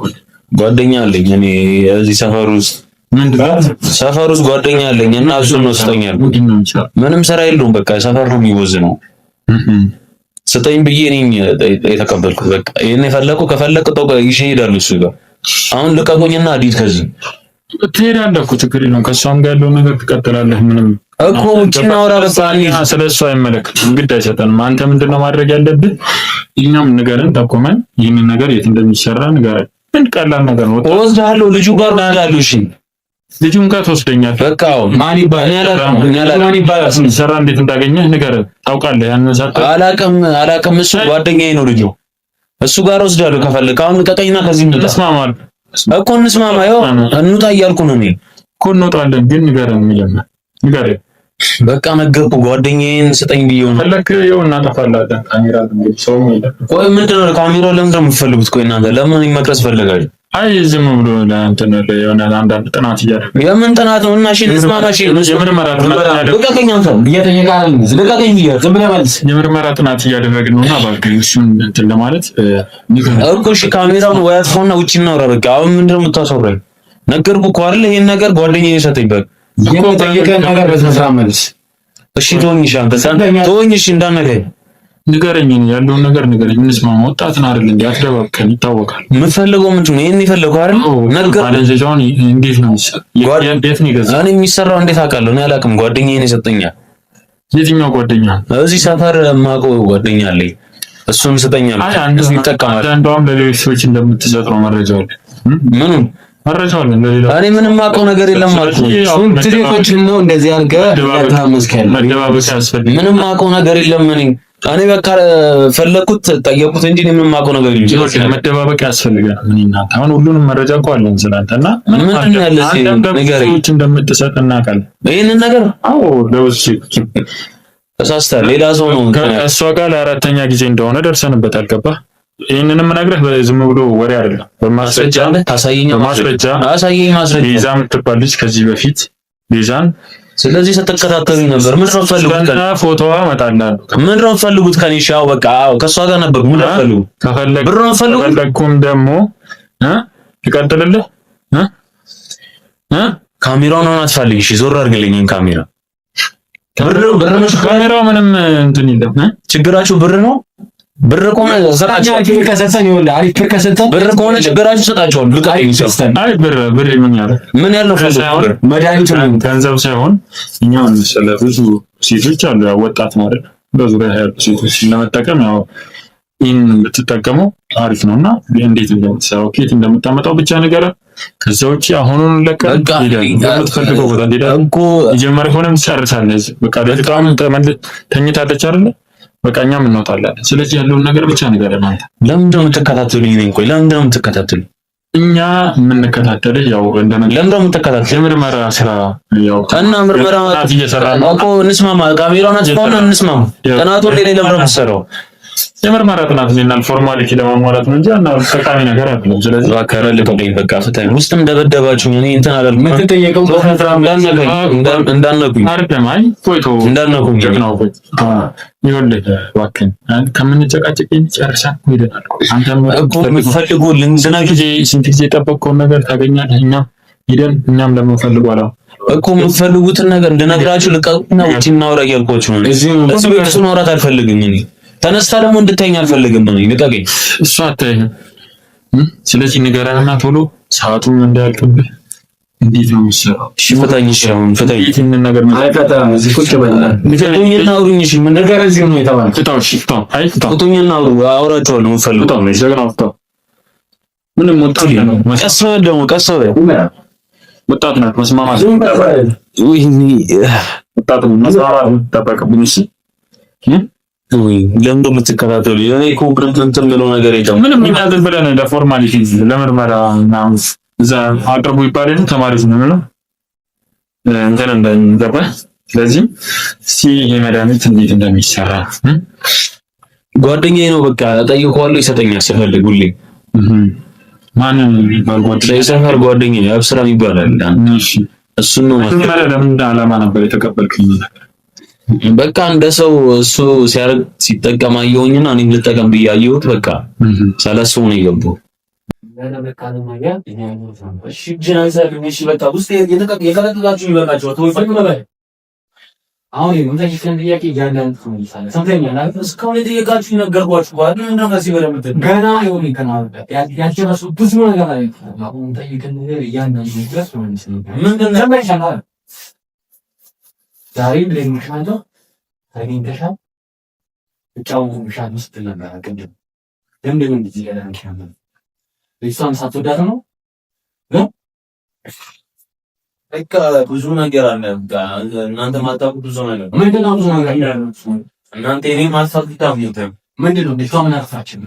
ጓደኛ አለኝ እኔ እዚህ ሰፈር ውስጥ ሰፈር ውስጥ ጓደኛ አለኝ እና እሱን ነው ስጠኛል። ምንም ስራ የለውም። በቃ ሰፈር ነው የሚወዝነው። ስጠኝ ብዬ እኔ የተቀበልኩት በቃ ይሄን የፈለኩ ከፈለክ ተው ይዤ እሄዳለሁ እሱ ጋር። አሁን ልቀቁኝና አዲስ ከዚህ ትሄዳለህ እኮ ችግር የለውም። ከእሷም ጋር ያለውን ነገር ትቀጥላለህ። ምንም እኮ ውጭና ወራ በቃ ስለሷ አይመለከትም፣ ግድ አይሰጠንም። አንተ ምንድነው ማድረግ ያለብህ? እኛም ንገረን፣ ጠቁመን ይህንን ነገር የት እንደሚሰራ ንገረን። ምን ቀላል ነገር ነው። እወስድሃለሁ፣ ልጁ ጋር እወስድሃለሁ። እሺ ልጁን ጋር ትወስደኛለህ። በቃ ማን ይባላል ሰራ እንዴት እንዳገኘህ ንገረን። ታውቃለህ? ያን ሰዓት አላውቅም። እሱ ጓደኛዬ ነው ልጁ። እሱ ጋር እወስድሃለሁ ከፈለክ። አሁን ልቀቀኝና ከዚህ እንውጣ። ተስማማል እኮ እንስማማ። ያው እንውጣ እያልኩ ነው እኔ እኮ። እንውጣለን ግን ንገረን። ንገረን። በቃ ነገርኩህ። ጓደኛዬን ስጠኝ ብዬው ነው። ፈለክ ይኸው እናጠፋለን። ካሜራ እንግዲህ ሰው የለም። ቆይ ምንድን ነው ካሜራው ለምን እንደምትፈልጉት? ቆይ እናንተ ለምን መቅረጽ ፈለጋችሁ? አይ ዝም ብሎ ለእንትን የሆነ አንዳንድ ጥናት እያደረገ የምን ጥናት ነው? እና እሺ እንስማማ። እሺ የምርመራ ጥናት እያደረግን ነውና እባክህ እሱን እንትን ለማለት እኮ እሺ ካሜራውን ወይ አጥፋውና ውጪ እናውራ። በቃ አሁን ምንድን ነው የምታሰራኝ? ነገርኩህ እኮ አይደል? ይሄን ነገር ጓደኛዬ ሰጠኝ። በቃ የጠየቀን ነገር በስራ መልስ። እሺ ተወኝ። እሺ አንተ ተወኝ። እሺ እንዳነገኝ ንገረኝ፣ ያለውን ነገር ንገረኝ። እንስማማ። ወጣትን አይደል እንዴ? አትደባብቀን። ይታወቃል የምትፈልገው ምንድን ነው? ይሄን ይፈልገው አይደል? ነገር ባለንጀጃውን እንዴት ነው የሚሰራው? የት ነው የገዛው? እኔ የሚሰራው እንዴት አውቃለሁ? እኔ አላውቅም። ጓደኛዬ ነው የሰጠኛል። የትኛው ጓደኛ? እዚህ ሰፈር የማውቀው ጓደኛ አለኝ። እሱን ስጠኛል። አይ አንዱ ይጠቀማል። አንዷም ለሌሎች ሰዎች እንደምትሰጥ ነው መረጃው አለ። ምኑን መረጃው አለ? እኔ ምንም አውቀው ነገር የለም ማለት ነው። ትሪኮችን ነው እንደዚህ አድርገህ ለታመስከል መደባበቅ ያስፈልጋል። ምንም አውቀው ነገር የለም። እኔ በቃ ፈለኩት ጠየቁት እንጂ ምንም አውቀው ነገር የለም። መደባበቅ ያስፈልጋል። ምን እናንተ አሁን ሁሉንም መረጃ እኮ አለን ስላንተና ምን ያለ ነገሮች እንደምትሰጥ እናውቃለን። ይሄንን ነገር አዎ ለውጭ ተሳስተሃል። ሌላ ሰው ነው ከእሷ ጋር ለአራተኛ ጊዜ እንደሆነ ደርሰንበታል። ገባህ? ይሄንንም ነግረህ ዝም ብሎ ወሬ አይደለም። በማስረጃ ማስረጃ ቤዛ የምትባል ልጅ ከዚህ በፊት ቤዛን ስለዚህ ስትከታተሉኝ ነበር። ምን ነው ፈልጉት? ፎቶዋ እመጣልሃለሁ። ምን ነው ፈልጉት? ከኒሻው በቃ አዎ ከሷ ጋር ነበር። ምን ፈልጉ? ብር ነው ፈልጉ። ከፈለኩም ደግሞ ትቀጥልልህ ካሜራውን ነው አትፈልግ። እሺ ዞር አድርግልኝ ካሜራ። ብር ነው ካሜራው ምንም እንትን የለም። ችግራችሁ ብር ነው። ብር ከሆነ ሰጣቸው ከሰጠን ይኸውልህ አሪፍ ብር ከሰጠን ብር ከሆነ ችግራችሁ ሰጣቸዋል። አይ ብር ምን ያለው መድኃኒት ገንዘብ ሳይሆን እኛውን መሰለ ብዙ ሴቶች አሉ ያው ወጣት ማለት በዙሪያ ያሉ ሴቶች ለመጠቀም ያው ይህን ብትጠቀመው አሪፍ ነውና እንዴት እንደምትሰራው ከየት እንደምታመጣው ብቻ ነገር ከዛ ውጪ አሁኑን ለቀን የምትፈልገው ቦታ እንዴት እኮ የጀመረ ሆነም ትጨርሳለህ። በቃ በጣም ተኝታለች አይደል? በቃ እኛም እንወጣለን። ስለዚህ ያለውን ነገር ብቻ ነገር እናንተ ለምንድን ነው የምትከታተሉኝ? እኔን ቆይ ለምንድን ነው የምትከታተሉኝ? እኛ የምንከታተልህ ያው ለምንድን ነው የምትከታተሉኝ? የምርመራ ስራ ያው እና ምርመራ እየሰራ ነው እኮ እንስማማ። ካሜራውን አጥፋውና እንስማማ። ጥናቱን ለኔ ለምን የምትሰራው? የምርመራ ጥናት ነው ፎርማሊቲ ለማሟላት ነው እንጂ እና ጠቃሚ ነገር አይደለም። ስለዚህ ባከራል ተቆይ በቃ ፍታኝ። ውስጥም ደበደባችሁ እኔ እንትን አላልኩም። የምትጠየቀው እንዳነኩኝ አይደለም። አይ ቆይቶ እንዳነኩኝ ነው ቆይ ይኸውልህ እባክህን ከምንጨቃጨቅ ጨርሰን ሄደናል። አንተም እኮ የምትፈልጉ ስንት ጊዜ የጠበቅከውን ነገር ታገኛለህ። እኛም ለምንፈልጉ አላ እኮ የምትፈልጉትን ነገር እንድነግራችሁ ልቀቁና ውጪ እናውራ እያልኳችሁ ነው። እሱ ቤት ማውራት አልፈልግም እኔ ተነስታ ደግሞ እንድታይኝ አልፈልግም ነው ንቀቀኝ። እሷ አታይህም። ስለዚህ ንገረንና ቶሎ ሰዓቱን እንዳያልቅብህ። እንዴት ነው የምትሰራው? እሺ ፍታኝ። እሺ አሁን ፍታኝ። ይሄንን ነገር አይፈታም። እዚህ ቁጭ በልና ንገረኝና አውሩኝ። እሺ ምን ነገር እዚህ ነው የተባለው? ፍታው። እሺ ፍታው። አይ ፍታው። ፍቱኝና አውራቸዋለሁ። የምፈልገው ነው ጀግና ፍታው። ምንም ወጣት ነው። ቀስ በል ደግሞ ቀስ በል። ወጣት ነው መስማማት። ወይኔ ወጣት ነው መስማማት ተጠበቅብኝ። እሺ ወይ ለምንድን ነው የምትከታተሉ? እኔ እኮ እንትን የምለው ነገር የለም። ምንም የሚያደርግ ብለን ለፎርማሊቲ ለምርመራ ምናምን እዛ አቅርቡ ይባላል። ተማሪዎች ነው ነው እንትን እንደገባ። ስለዚህ እስኪ ይሄ መድኃኒት እንዴት እንደሚሰራ ጓደኛዬ ነው በቃ ጠይቀዋለሁ፣ ይሰጠኛል ስፈልግ ሁሌ። ማንን ባልጓደኛዬ ሰፈር ጓደኛዬ አብስራ ይባላል። እሺ እሱን ነው ማለት ለምን ዓላማ ነበር የተቀበልኩኝ? በቃ እንደ ሰው እሱ ሲያርግ ሲጠቀም አየሁኝና እኔም ልጠቀም ብዬ አየሁት። በቃ ሳላስበው ነው የገባው። እሺ ጀናዛልኝ። እሺ በቃ ውስጥ የከለከላችሁ ይበቃችሁ። ተወፈኝ ማለት አሁን የምንጠይቀን ጥያቄ እያንዳንዱ ተመልሳለህ። ሰምተኛል አይደል? እስካሁን የጠየቃችሁ ነገርኳችሁ አይደል? ምንድነው ከዚህ በለምት ገና ይሁን ይከናል ያልጨረሱ ብዙ ነገር አለ። አሁን ጠይቀን ነገር እያንዳንዱ ድረስ ነው ምንድነው ሰምተኛል ዛሬ ለምሻዶ ታገኝተሻል ብቻው ምሻድ ውስጥ ነበር አቀደም ደምደም እንደዚህ ያለን ካመን እሷን ሳትወዳት ነው በቃ ብዙ ነገር አለ። በቃ እናንተ ማታውቁ ብዙ ነገር ምንድነው? ብዙ ነገር ያለው እናንተ እኔ ማሳት ታውቁት ምንድነው? እሷ ምን አርፋችን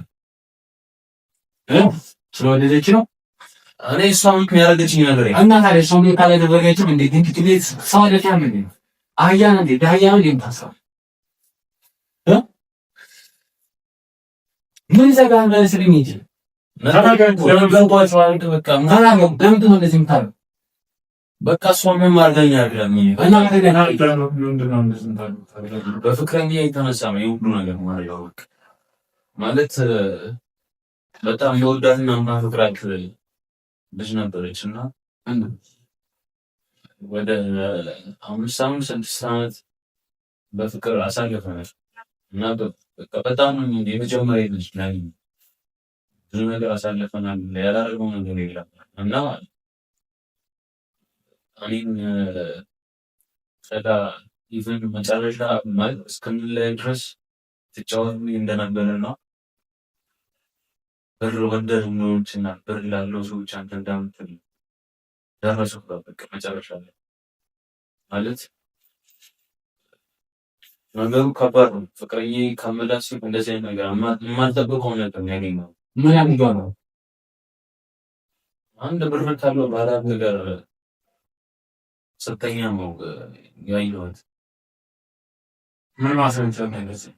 ስለወደደች ነው። እኔ እሷ ምን ያደረገችኝ ነገር እና ታዲያ እሷ ምን ካላደረገችው እንዴት እንዴት ሰው አለቻ ምን አያና እንዴ ዳያና እንዴ ታሳው ምን ዘጋ ለስሪኝ እንጂ በቃ እሷ ምን ማርገኛ አይደለም እና በፍቅረኛ የተነሳ ነው ሁሉ ነገር ማለት በጣም የወዳትና ማፍቅራት ልጅ ነበረች እና ወደ 5 ዓመት 6 ዓመት በፍቅር አሳልፈናል እና በቃ በጣም የመጀመሪያ ልጅ ላይ ብዙ ነገር አሳልፈናል። ያላደረገው ነገር የለም እና እኔም ሰዳ ኢቨን መጨረሻ ማለት እስከምንለያይ ድረስ ትጫወት እንደነበረ ነው። ብር ወደር ምኖችና ብር ላለው ሰዎች አንተ እንዳምትል ደረሱ በቃ መጨረሻ ላይ ማለት ነገሩ ከባድ ነው። ፍቅረኛ ከመላስ እንደዚህ አይነት ነገር የማልጠብቀው ነገር ነው ያገኘው። ምን ያምጋው ነው አንድ ብር ካለው ባላብ ነገር ሰጠኛ ነው ያየሁት። ምን ማሰንቸ እንደዚህ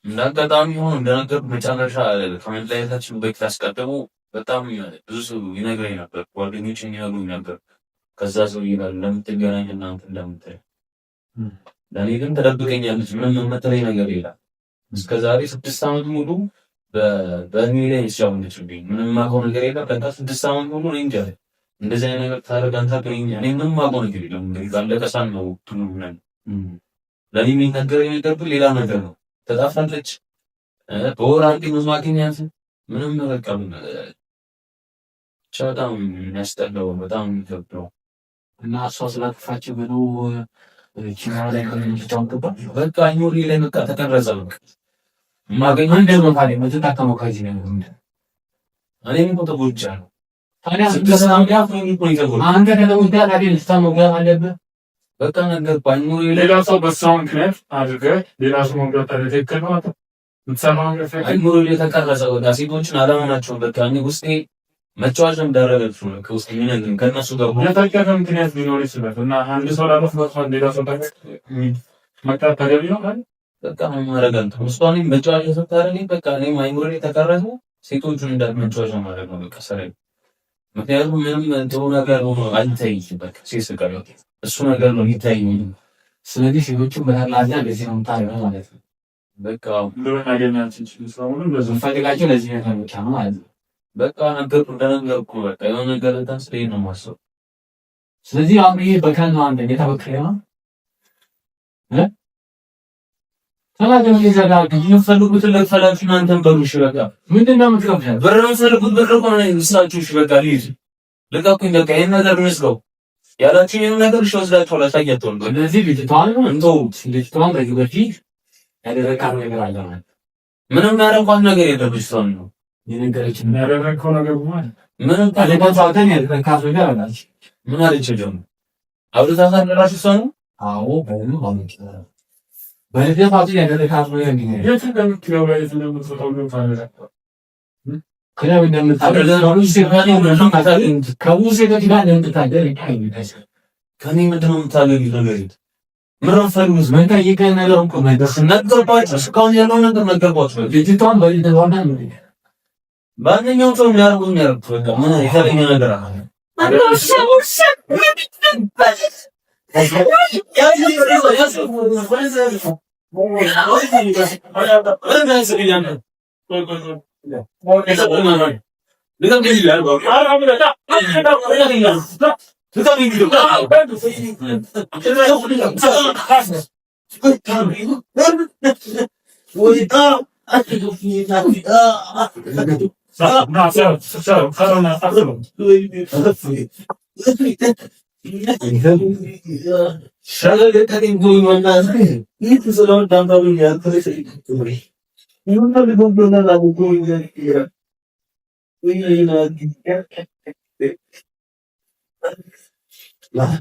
እንዳጋጣሚ ሆኖ እንደነገርኩ መጨረሻ ከመለያየታችን በፊት አስቀድሞ በጣም ብዙ ሰው ይነግረኝ ነበር፣ ጓደኞቼ ይነግሩኝ ነበር። ከዛ ሰው ይላል ለምትገናኝ እናንተ እንደምትል ለኔ ግን ተደብቀኛለች። ምንም የምትለኝ ነገር የለም። እስከዛሬ 6 ዓመት ሙሉ በእኔ ላይ ይሻውንችብኝ ምንም ማቆም ነገር የለም። በቃ 6 ዓመት ሙሉ እኔ እንጃ እንደዚህ አይነት ነገር ታረጋንታ ከኛ እኔ ምንም ማቆም ነገር የለም። እንግዲህ ባለቀሳን ነው ትኑነን ለኔ የሚነገረኝ ነገር ሌላ ነገር ነው። ተጣፍታለች በወር አንዴ ማግኘት ምንም በቃ በጣም የሚያስጠላው በጣም የሚከብደው እና እሷ ስላጠፋች ብሎ ቺማራ ላይ ከሚጫወትባ በቃ ኞሪ ላይ በቃ ተቀረጸ። በቃ ማገኘው እንደምታለ መተታከመው ከዚህ ነው ምንድነው እኔም እኮ ተጎድቻለሁ። ታዲያ ስለሰላም ጋር አንተ ከተጎዳ ታዲያ ልታመው ጋር አለብህ። በቃ ነገር ባይኖር ሌላ ሰው በሳው ምክንያት አድርገህ ሌላ ሰው መንገድ ተለተከለ ማለት ምትሰማው ነገር አይኖር የተቀረጸ ወዳ ሴቶችን አለማናቸው በቃ እኔ ውስጤ መጫወቻ እንዳደረገችው ነው። ከውስጥ ምን ከነሱ ጋር የተቀረጸ ምክንያት ቢኖር ይችላል እና አንድ ሰው ላጠፋ ሰው ሌላ ሰው መቅጣት ተገቢ ነው ማለት በቃ ማረጋን ተመስዋኒ መጫወቻ ሰጣረኝ በቃ እኔ አይኖር የተቀረጸ ሴቶቹን እንዳመጫወቻ ማለት ነው በቃ ሰረ ምክንያቱም ምንም ጥሩ ነገር ነው አይታይም። በቃ ሴስ ጋር እሱ ነገር ነው ይታይኝ። ስለዚህ ሴቶቹን በተላላ ለዚህ ነው ታሪው ማለት ነው። በቃ ለምን አገኛችን ስለሆነ ለዚህ ፈልጋቸው ለዚህ ነው ታሪው ማለት ነው። በቃ ነገር እንደነገርኩ በቃ የሆነ ነገር ታስለኝ ነው ማሰብ። ስለዚህ አሁን ይሄ በከን አንተ የተበከለ ነው ተላገም ይዘጋል። ይፈልጉት ለፈላችሁ እናንተን በሉሽ በቃ ምንድነው የምትከፍለው? ብርም ፈልጉት ብር ቆነ ይስላችሁ እሺ በቃ ልሂድ ልቀቁኝ በቃ ይሄን ነገር መስለው ያላችሁኝ ነገር እሺ ወስዳችሁ ላሳያችሁ ነው። ስለዚህ ልጅቷን እንተው ልጅቷን በዚህ በፊት ያደረካው ነገር አለ ማለት ምንም ያደረኳት ነገር የለም። እሷ ነው የነገረችኝ ያደረከው ነገር ማለት ምንም ታለባታን ያደረካት ነገር አላች ምን አለች ደግሞ አውርታታን ለራሱ እሷ ነው። አዎ በምን ማለት ነው በዚህ ፋቱ ያደረካት ነው ያንጊዜ የተደምጥለው ላይ ስለምትፈታው ነው ታረጋ ክለብ እንደምታደርግ ነው ሲፋኒ ነው ታታልን ከሙሴ ጋር እንደምታደርግ ይታያል። ከኔ ምንድነው የምታደርግ ነገር ምንም ፈርሙስ መንታ ይገና ነገር እንኳን ማለት ነገርባችሁ እስካሁን ያለው ነገር ነገርባችሁ ልጅቷን በልጅቷና ነው ማንኛውም ሰው የሚያደርጉት በቃ ምን የተለየ ነገር አለ La